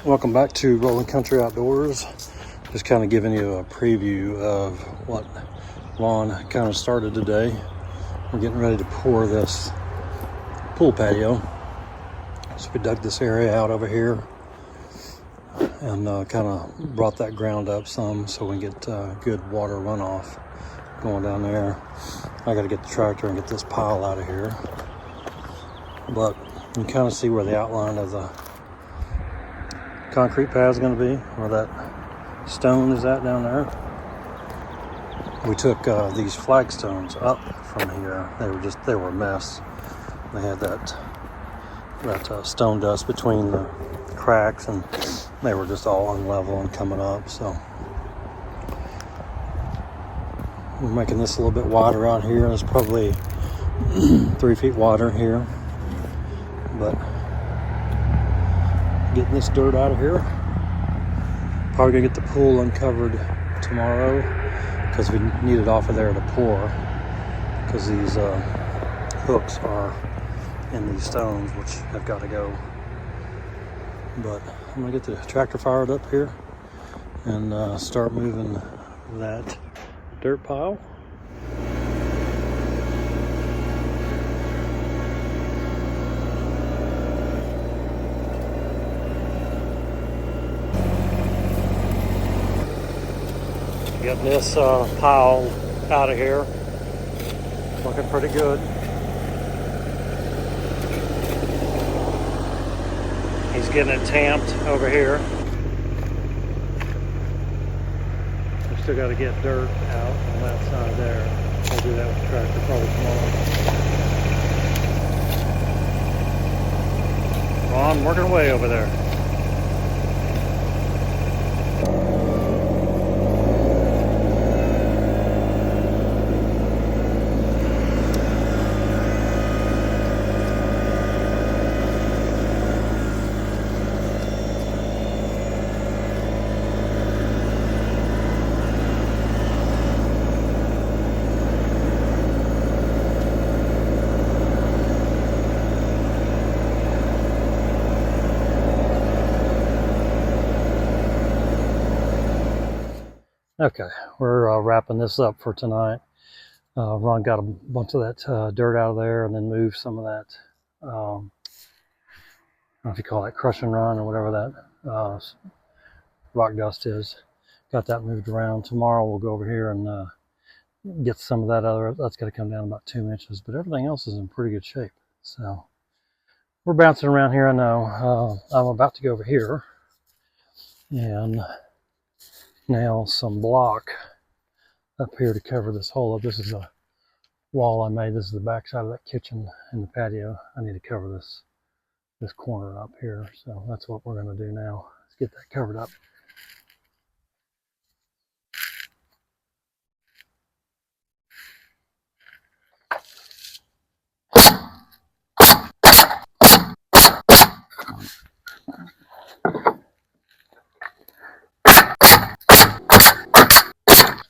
Welcome back to Rolling Country Outdoors. Just kind of giving you a preview of what lawn kind of started today. We're getting ready to pour this pool patio. So we dug this area out over here and kind of brought that ground up some so we can get good water runoff going down there. I got to get the tractor and get this pile out of here. But you can kind of see where the outline of the concrete pad is going to be, where that stone is at down there. We took these flagstones up from here. They were a mess. They had that stone dust between the cracks, and they were just all unlevel and coming up. So we're making this a little bit wider out here. It's probably 3 feet wider here, but getting this dirt out of here. Probably gonna get the pool uncovered tomorrow because we need it off of there to pour, because these hooks are in these stones which have got to go. But I'm gonna get the tractor fired up here and start moving that dirt pile. Getting this pile out of here. Looking pretty good. He's getting it tamped over here. We still got to get dirt out on that side there. We'll do that with the tractor probably tomorrow. I'm working away over there. Okay, we're wrapping this up for tonight. Ron got a bunch of that dirt out of there and then moved some of that, I don't know if you call it crush and run or whatever that rock dust is. Got that moved around. Tomorrow we'll go over here and get some of that other, that's got to come down about 2 inches, but everything else is in pretty good shape. So we're bouncing around here, I know. I'm about to go over here and nail some block up here to cover this hole up. This is a wall I made. This is the back side of that kitchen and the patio. I need to cover this corner up here, so that's what we're going to do now. Let's get that covered up.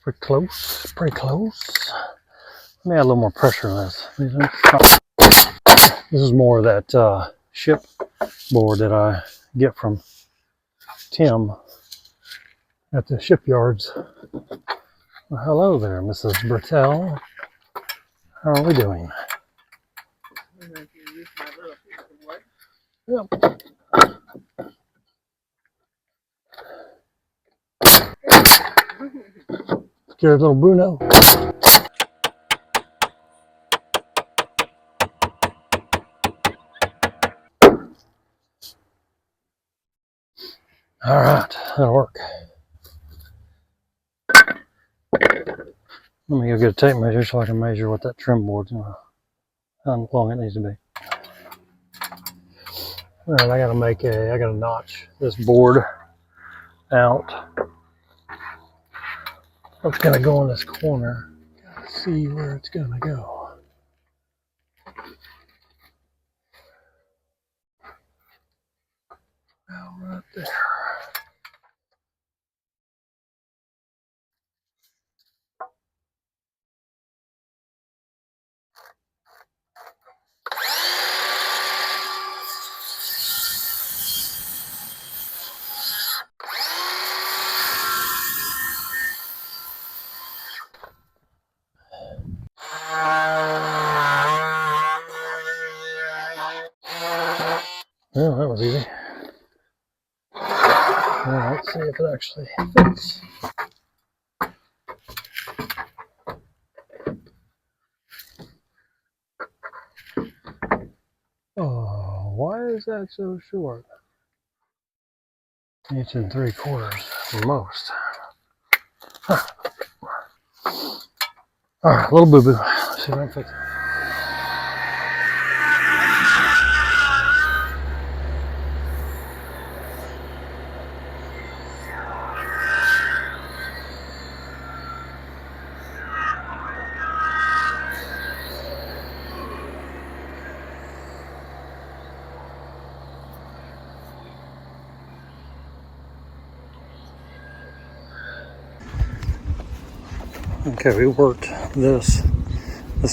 Pretty close, pretty close. Let me add a little more pressure on this. This is more of that ship board that I get from Tim at the shipyards. Well, hello there, Mrs. Bertel. How are we doing? Yep. Scared little Bruno. All right, that'll work. Let me go get a tape measure so I can measure what that trim board's how long it needs to be. All right, I gotta notch this board out. It's gonna go in this corner. Gotta see where it's gonna go. Right there. Well, that was easy. Well, let's see if it actually fits. Oh, why is that so short? 1 3/4 for most. Huh. Alright, little boo-boo. Let's see if I can fix it. Okay, we worked this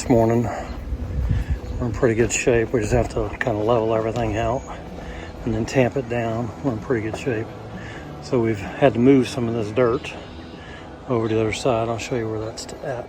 morning. We're in pretty good shape. We just have to kind of level everything out and then tamp it down. We're in pretty good shape. So we've had to move some of this dirt over to the other side. I'll show you where that's at.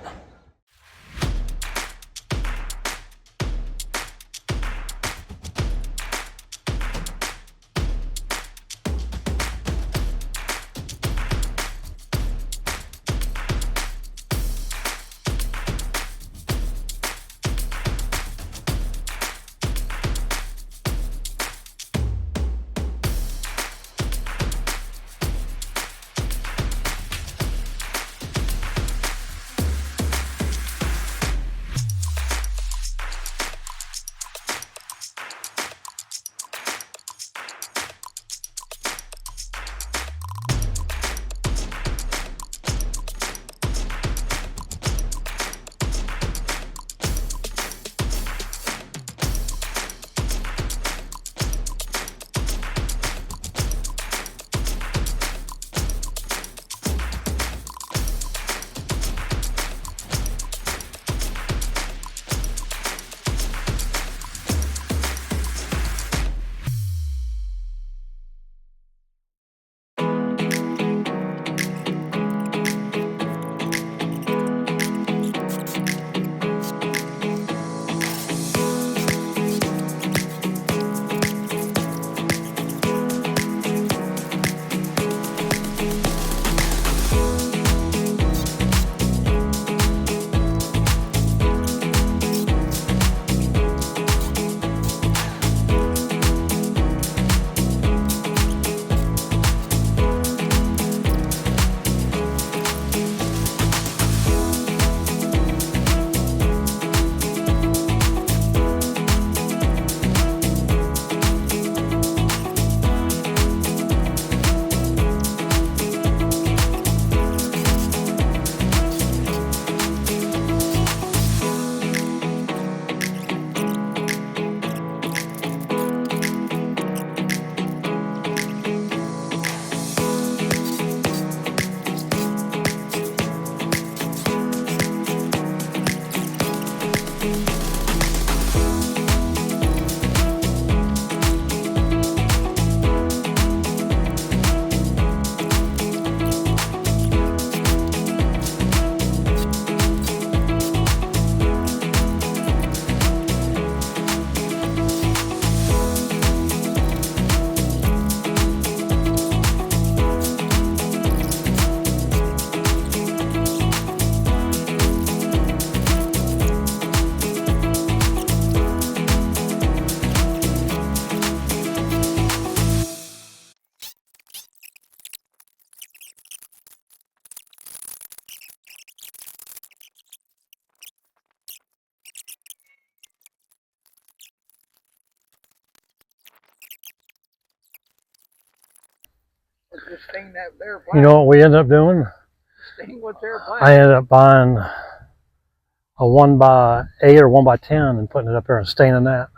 Just stain that there black. You know what we ended up doing? Stain what's there black. I ended up buying a 1x8 or 1x10 and putting it up there and staining that.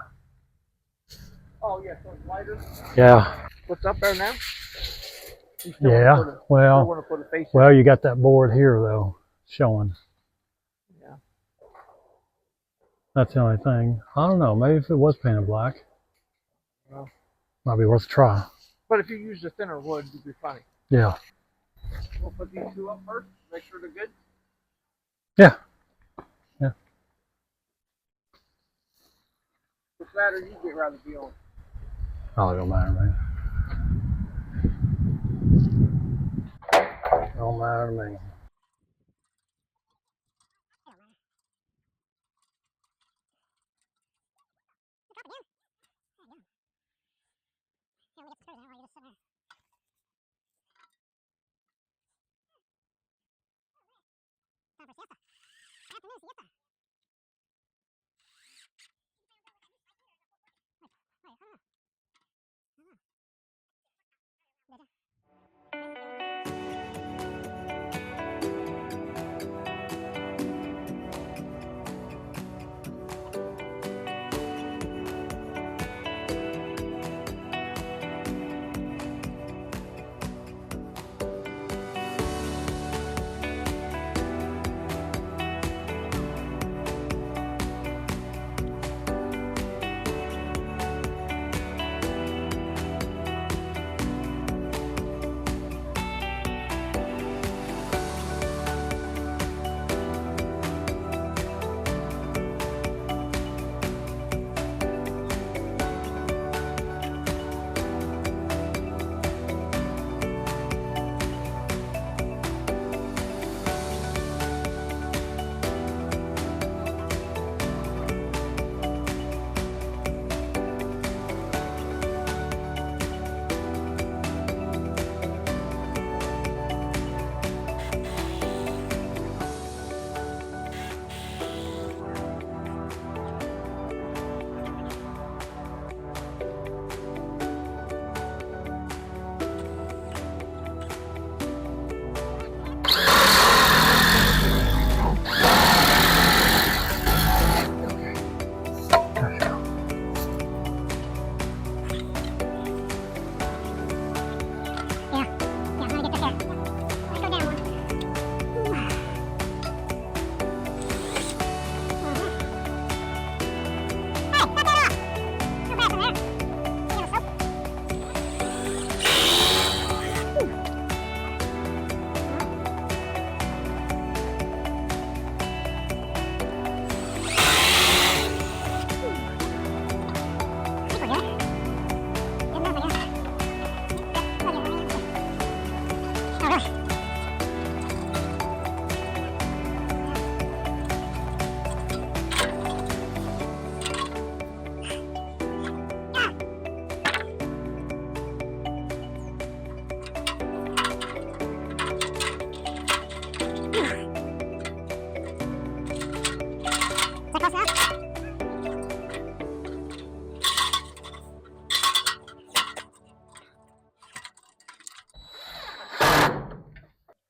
Oh yeah, so it's lighter. Yeah. What's up there now? Yeah. Well, you got that board here though showing. Yeah. That's the only thing. I don't know. Maybe if it was painted black, well, might be worth a try. But if you use the thinner wood, it'd be funny. Yeah. We'll put these two up first. Make sure they're good. Yeah. Yeah. Which ladder you get rather be on? Oh, it don't matter, man. Don't matter to me.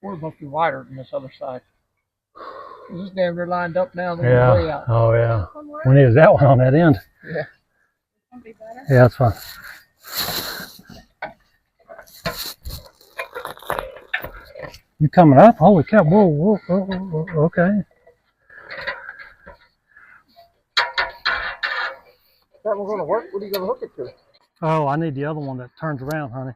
We're supposed to be wider than this other side. This damn near lined up now. They're way out. Oh yeah. We needed that one on that end. Yeah. Yeah, that's fine. You coming up? Holy cow! Whoa, whoa, whoa, whoa, whoa. Okay. That one gonna work? What are you gonna hook it to? Oh, I need the other one that turns around, honey.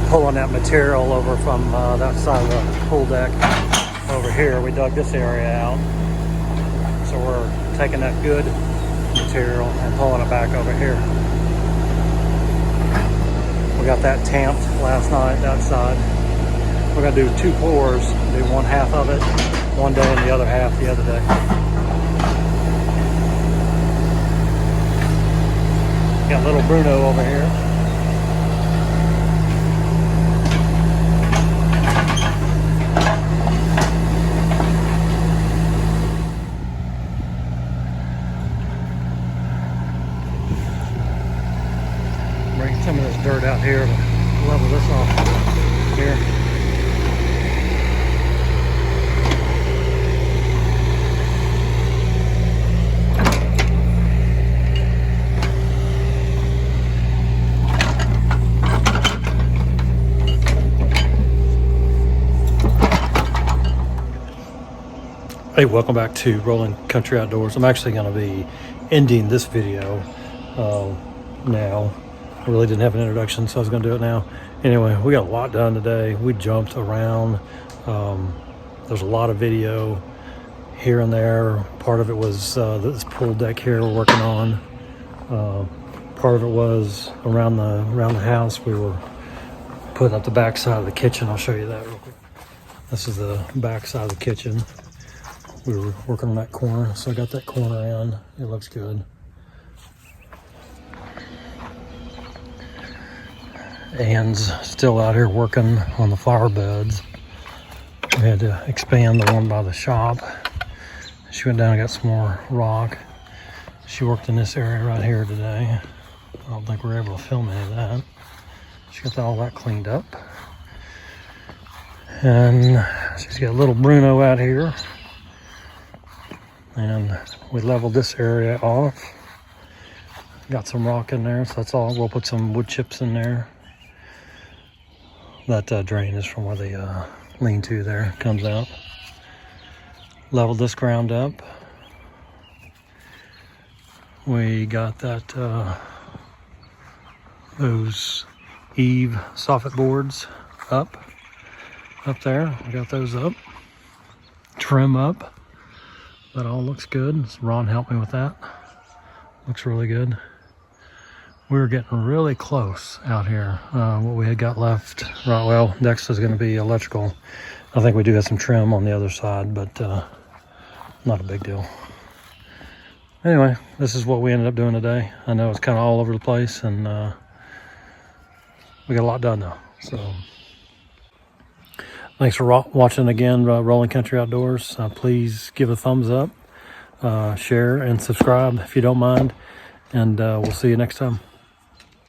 Pulling that material over from that side of the pool deck over here. We dug this area out, so we're taking that good material and pulling it back over here. We got that tamped last night, that side. We're gonna do 2 pours, do one half of it one day and the other half the other day. Got little Bruno over here. here to level this off here. Hey, welcome back to Rolling Country Outdoors. I'm actually going to be ending this video now. I really didn't have an introduction, so I was going to do it now. Anyway, we got a lot done today. We jumped around. There's a lot of video here and there. Part of it was this pool deck here we're working on. Part of it was around the house. We were putting up the back side of the kitchen. I'll show you that real quick. This is the back side of the kitchen. We were working on that corner, so I got that corner in. It looks good. Anne's still out here working on the flower beds. We had to expand the one by the shop. She went down and got some more rock. She worked in this area right here today. I don't think we were able to film any of that. She got all that cleaned up. And she's got little Bruno out here. And we leveled this area off. Got some rock in there, so that's all. We'll put some wood chips in there. That drain is from where the lean-to there comes out. Leveled this ground up. We got that those eave soffit boards up there. We got those up. Trim up. That all looks good. Ron helped me with that. Looks really good. We were getting really close out here. What we had got left, right, well, next is going to be electrical. I think we do have some trim on the other side, but not a big deal. Anyway, this is what we ended up doing today. I know it's kind of all over the place, and we got a lot done though. So thanks for watching again, Rolling Country Outdoors. Please give a thumbs up, share, and subscribe if you don't mind. And we'll see you next time.